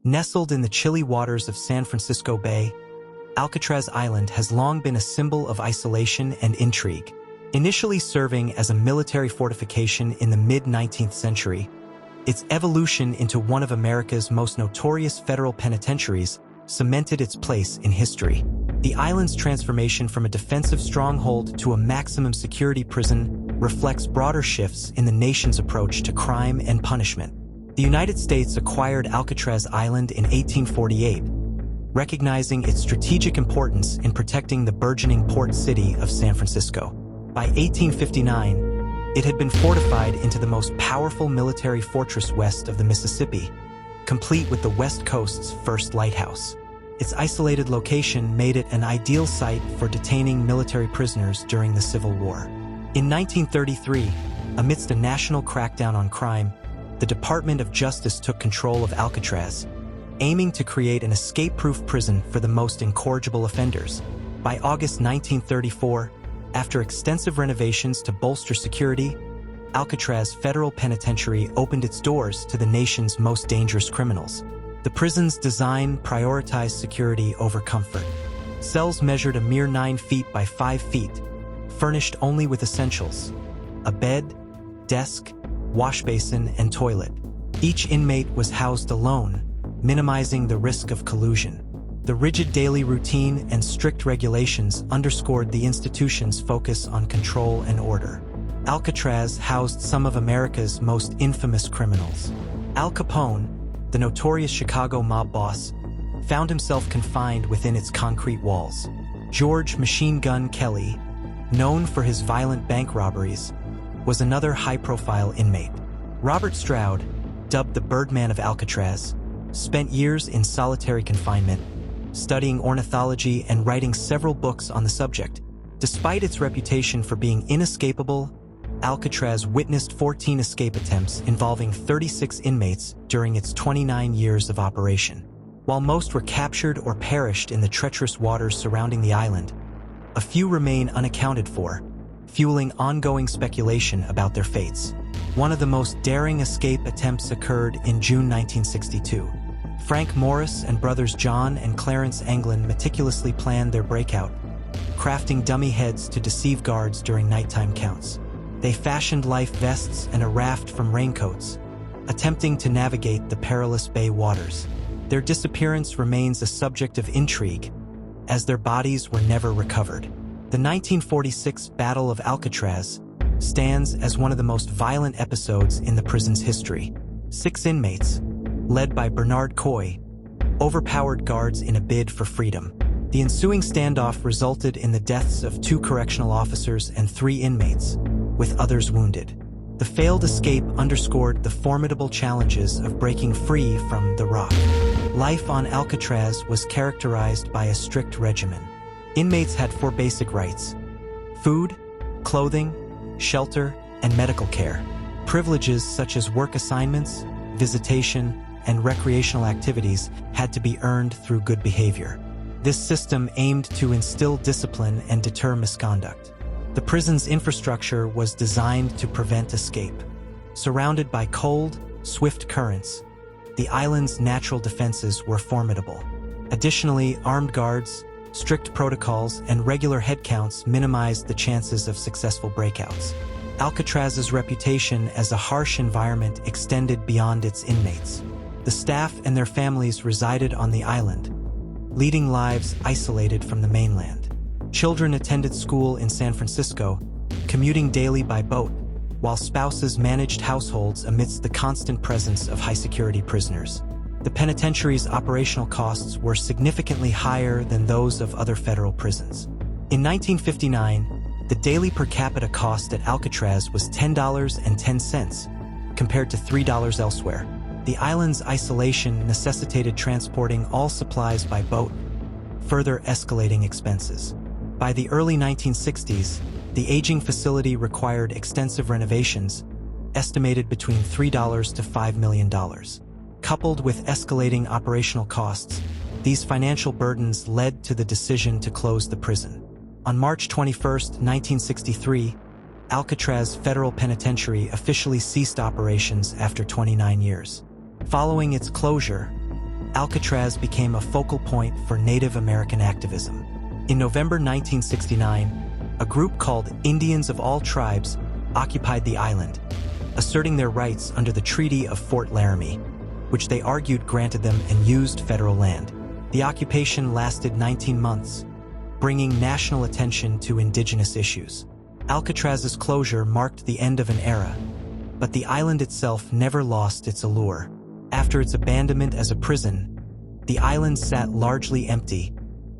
Nestled in the chilly waters of San Francisco Bay, Alcatraz Island has long been a symbol of isolation and intrigue. Initially serving as a military fortification in the mid-19th century, its evolution into one of America's most notorious federal penitentiaries cemented its place in history. The island's transformation from a defensive stronghold to a maximum security prison reflects broader shifts in the nation's approach to crime and punishment. The United States acquired Alcatraz Island in 1848, recognizing its strategic importance in protecting the burgeoning port city of San Francisco. By 1859, it had been fortified into the most powerful military fortress west of the Mississippi, complete with the West Coast's first lighthouse. Its isolated location made it an ideal site for detaining military prisoners during the Civil War. In 1933, amidst a national crackdown on crime, the Department of Justice took control of Alcatraz, aiming to create an escape-proof prison for the most incorrigible offenders. By August 1934, after extensive renovations to bolster security, Alcatraz Federal Penitentiary opened its doors to the nation's most dangerous criminals. The prison's design prioritized security over comfort. Cells measured a mere 9 feet by 5 feet, furnished only with essentials: a bed, desk, wash basin, and toilet. Each inmate was housed alone, minimizing the risk of collusion. The rigid daily routine and strict regulations underscored the institution's focus on control and order. Alcatraz housed some of America's most infamous criminals. Al Capone, the notorious Chicago mob boss, found himself confined within its concrete walls. George "Machine Gun" Kelly, known for his violent bank robberies, was another high-profile inmate. Robert Stroud, dubbed the Birdman of Alcatraz, spent years in solitary confinement, studying ornithology and writing several books on the subject. Despite its reputation for being inescapable, Alcatraz witnessed 14 escape attempts involving 36 inmates during its 29 years of operation. While most were captured or perished in the treacherous waters surrounding the island, a few remain unaccounted for, fueling ongoing speculation about their fates. One of the most daring escape attempts occurred in June 1962. Frank Morris and brothers John and Clarence Anglin meticulously planned their breakout, crafting dummy heads to deceive guards during nighttime counts. They fashioned life vests and a raft from raincoats, attempting to navigate the perilous bay waters. Their disappearance remains a subject of intrigue, as their bodies were never recovered. The 1946 Battle of Alcatraz stands as one of the most violent episodes in the prison's history. 6 inmates, led by Bernard Coy, overpowered guards in a bid for freedom. The ensuing standoff resulted in the deaths of 2 correctional officers and 3 inmates, with others wounded. The failed escape underscored the formidable challenges of breaking free from the rock. Life on Alcatraz was characterized by a strict regimen. Inmates had 4 basic rights: food, clothing, shelter, and medical care. Privileges such as work assignments, visitation, and recreational activities had to be earned through good behavior. This system aimed to instill discipline and deter misconduct. The prison's infrastructure was designed to prevent escape. Surrounded by cold, swift currents, the island's natural defenses were formidable. Additionally, armed guards, strict protocols, and regular head counts minimized the chances of successful breakouts. Alcatraz's reputation as a harsh environment extended beyond its inmates. The staff and their families resided on the island, leading lives isolated from the mainland. Children attended school in San Francisco, commuting daily by boat, while spouses managed households amidst the constant presence of high-security prisoners. The penitentiary's operational costs were significantly higher than those of other federal prisons. In 1959, the daily per capita cost at Alcatraz was $10.10, compared to $3 elsewhere. The island's isolation necessitated transporting all supplies by boat, further escalating expenses. By the early 1960s, the aging facility required extensive renovations, estimated between $3 to $5 million. Coupled with escalating operational costs, these financial burdens led to the decision to close the prison. On March 21, 1963, Alcatraz Federal Penitentiary officially ceased operations after 29 years. Following its closure, Alcatraz became a focal point for Native American activism. In November 1969, a group called Indians of All Tribes occupied the island, asserting their rights under the Treaty of Fort Laramie, which they argued granted them unused federal land. The occupation lasted 19 months, bringing national attention to indigenous issues. Alcatraz's closure marked the end of an era, but the island itself never lost its allure. After its abandonment as a prison, the island sat largely empty,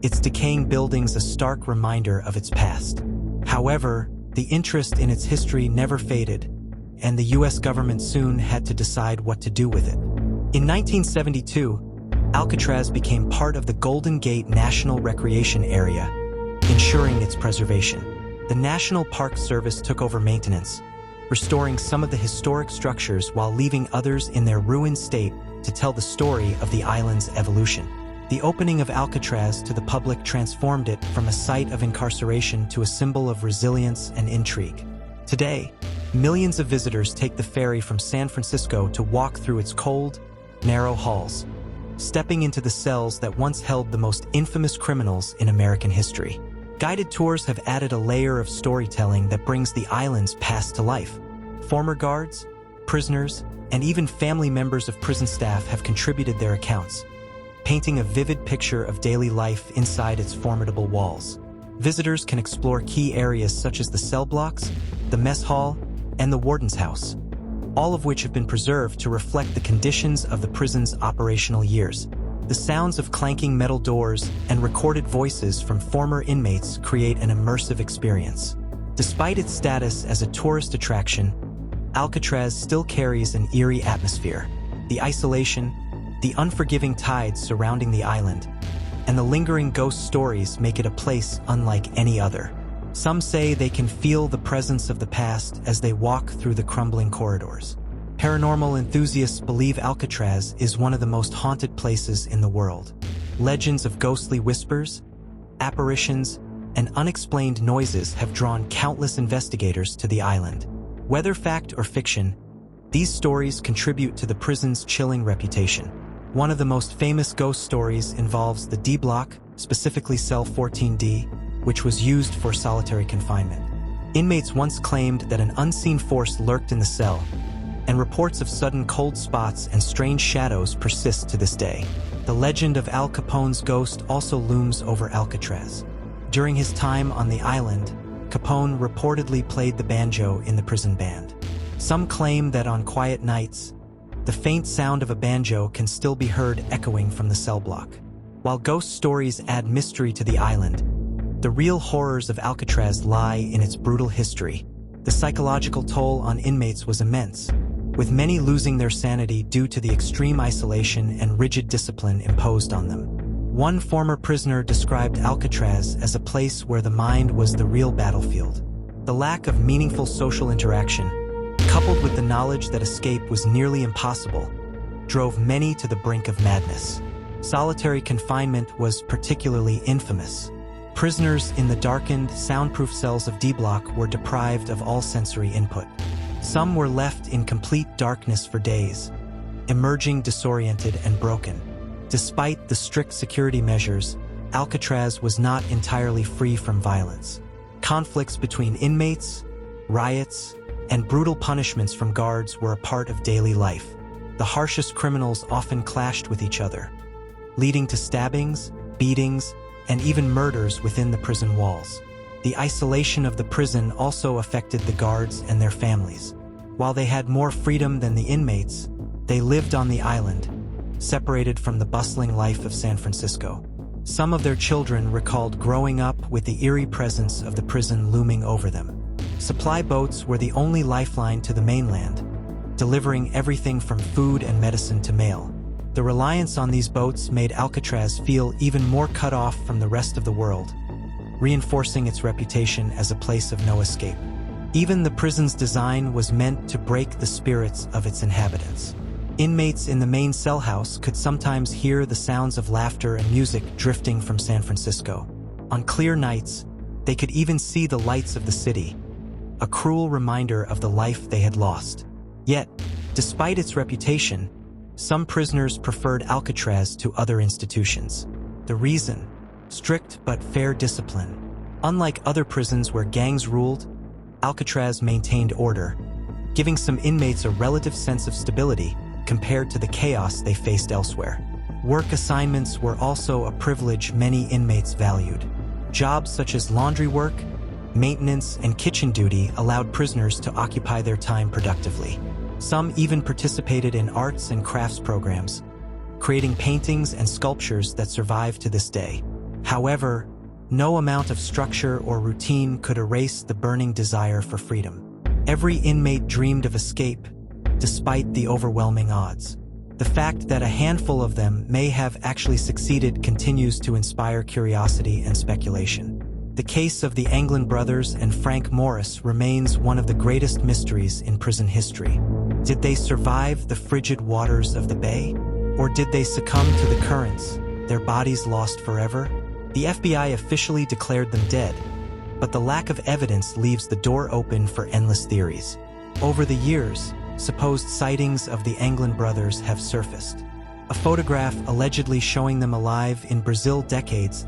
its decaying buildings a stark reminder of its past. However, the interest in its history never faded, and the U.S. government soon had to decide what to do with it. In 1972, Alcatraz became part of the Golden Gate National Recreation Area, ensuring its preservation. The National Park Service took over maintenance, restoring some of the historic structures while leaving others in their ruined state to tell the story of the island's evolution. The opening of Alcatraz to the public transformed it from a site of incarceration to a symbol of resilience and intrigue. Today, millions of visitors take the ferry from San Francisco to walk through its cold, narrow halls, stepping into the cells that once held the most infamous criminals in American history. Guided tours have added a layer of storytelling that brings the island's past to life. Former guards, prisoners, and even family members of prison staff have contributed their accounts, painting a vivid picture of daily life inside its formidable walls. Visitors can explore key areas such as the cell blocks, the mess hall, and the warden's house, all of which have been preserved to reflect the conditions of the prison's operational years. The sounds of clanking metal doors and recorded voices from former inmates create an immersive experience. Despite its status as a tourist attraction, Alcatraz still carries an eerie atmosphere. The isolation, the unforgiving tides surrounding the island, and the lingering ghost stories make it a place unlike any other. Some say they can feel the presence of the past as they walk through the crumbling corridors. Paranormal enthusiasts believe Alcatraz is one of the most haunted places in the world. Legends of ghostly whispers, apparitions, and unexplained noises have drawn countless investigators to the island. Whether fact or fiction, these stories contribute to the prison's chilling reputation. One of the most famous ghost stories involves the D block, specifically cell 14D, which was used for solitary confinement. Inmates once claimed that an unseen force lurked in the cell, and reports of sudden cold spots and strange shadows persist to this day. The legend of Al Capone's ghost also looms over Alcatraz. During his time on the island, Capone reportedly played the banjo in the prison band. Some claim that on quiet nights, the faint sound of a banjo can still be heard echoing from the cell block. While ghost stories add mystery to the island, the real horrors of Alcatraz lie in its brutal history. The psychological toll on inmates was immense, with many losing their sanity due to the extreme isolation and rigid discipline imposed on them. One former prisoner described Alcatraz as a place where the mind was the real battlefield. The lack of meaningful social interaction, coupled with the knowledge that escape was nearly impossible, drove many to the brink of madness. Solitary confinement was particularly infamous. Prisoners in the darkened, soundproof cells of D Block were deprived of all sensory input. Some were left in complete darkness for days, emerging disoriented and broken. Despite the strict security measures, Alcatraz was not entirely free from violence. Conflicts between inmates, riots, and brutal punishments from guards were a part of daily life. The harshest criminals often clashed with each other, leading to stabbings, beatings, and even murders within the prison walls. The isolation of the prison also affected the guards and their families. While they had more freedom than the inmates, they lived on the island, separated from the bustling life of San Francisco. Some of their children recalled growing up with the eerie presence of the prison looming over them. Supply boats were the only lifeline to the mainland, delivering everything from food and medicine to mail. The reliance on these boats made Alcatraz feel even more cut off from the rest of the world, reinforcing its reputation as a place of no escape. Even the prison's design was meant to break the spirits of its inhabitants. Inmates in the main cell house could sometimes hear the sounds of laughter and music drifting from San Francisco. On clear nights, they could even see the lights of the city, a cruel reminder of the life they had lost. Yet, despite its reputation, Some prisoners preferred Alcatraz to other institutions. The reason? Strict but fair discipline. Unlike other prisons where gangs ruled, Alcatraz maintained order, giving some inmates a relative sense of stability compared to the chaos they faced elsewhere. Work assignments were also a privilege many inmates valued. Jobs such as laundry work, maintenance, and kitchen duty allowed prisoners to occupy their time productively. Some even participated in arts and crafts programs, creating paintings and sculptures that survive to this day. However, no amount of structure or routine could erase the burning desire for freedom. Every inmate dreamed of escape, despite the overwhelming odds. The fact that a handful of them may have actually succeeded continues to inspire curiosity and speculation. The case of the Anglin brothers and Frank Morris remains one of the greatest mysteries in prison history. Did they survive the frigid waters of the bay? Or did they succumb to the currents, their bodies lost forever? The FBI officially declared them dead, but the lack of evidence leaves the door open for endless theories. Over the years, supposed sightings of the Anglin brothers have surfaced. A photograph allegedly showing them alive in Brazil decades